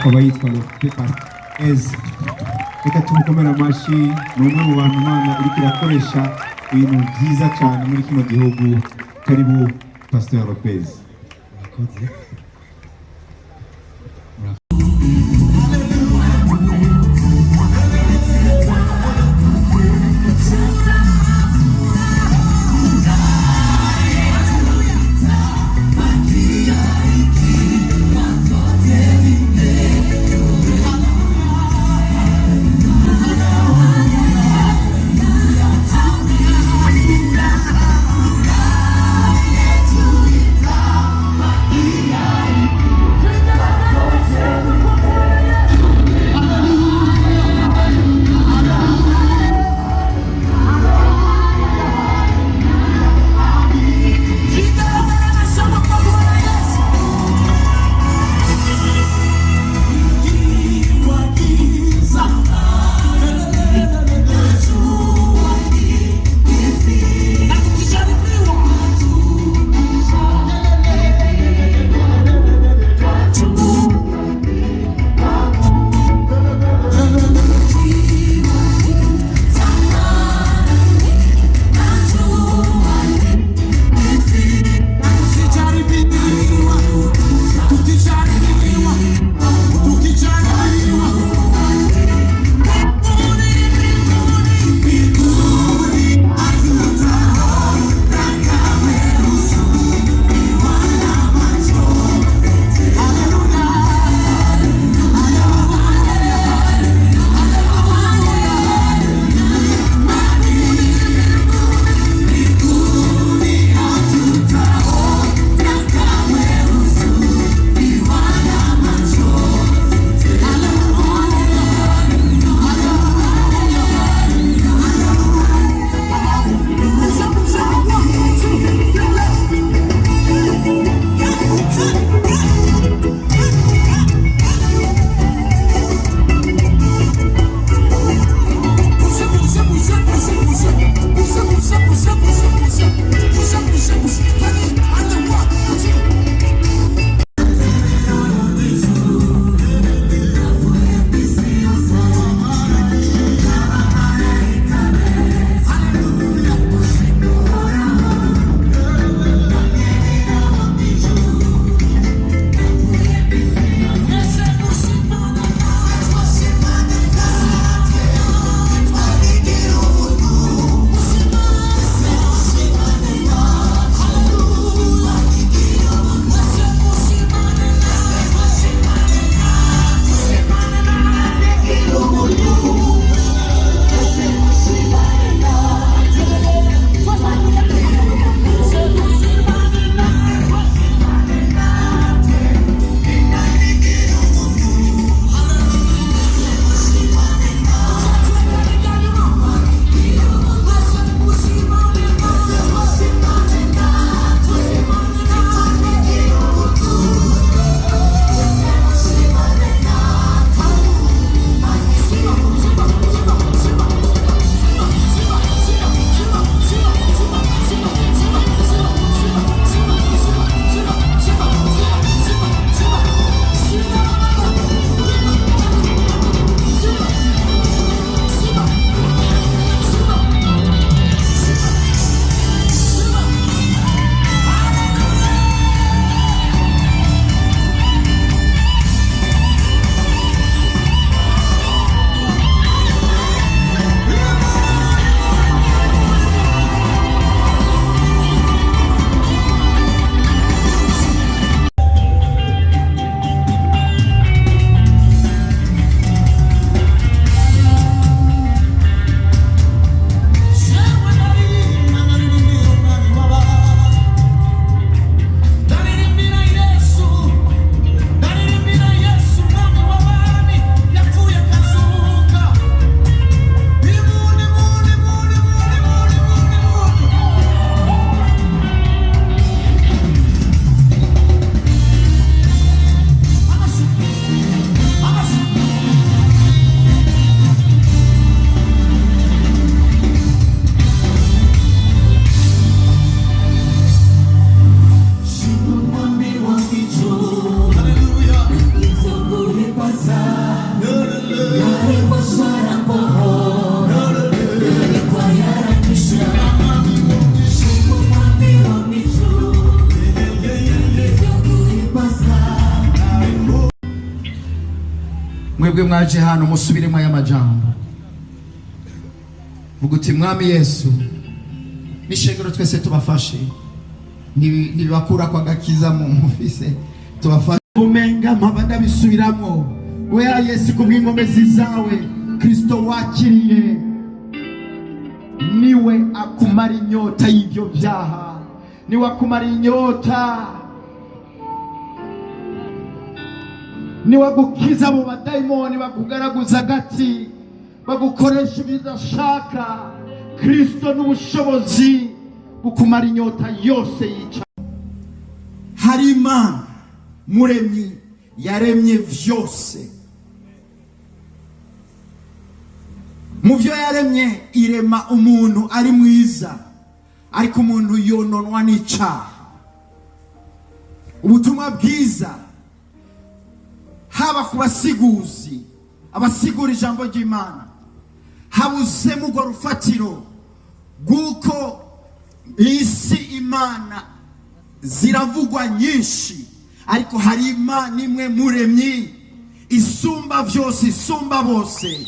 akaba yitwa Lopez. Reka tumukomere amashyi, ni umwe mu bantu Imana iriko irakoresha ibintu byiza cyane muri kino gihugu. Karibu Pastor Lopez. Yeah. mwebwe mwaje hano musubiremo aya majambo. Vuga uti mwami Yesu, n'ishengero twese tubafashe, nibakura kwa gakiza mu mufise, tubafashe umenga mpabanda bisubiramo. Oya Yesu, kubw'ingomezi zawe Kristo wakiriye, niwe akumara inyota y'ivyo vyaha, niwe akumara inyota, niwe gukiza mu badayimoni bakugaraguza agati, bagukoresha ibidashaka. Kristo n'ubushobozi bukumara inyota yose yica. Hari Imana muremyi yaremye vyose. Mu vyo yaremye irema umuntu ari mwiza, ariko umuntu yononwa n'icaha. Ubutumwa bwiza haba kubasiguzi abasigura ijambo ry'Imana, habuzemo urwo rufatiro guko isi Imana ziravugwa nyinshi, ariko hari Imana imwe muremyi isumba vyose, isumba bose.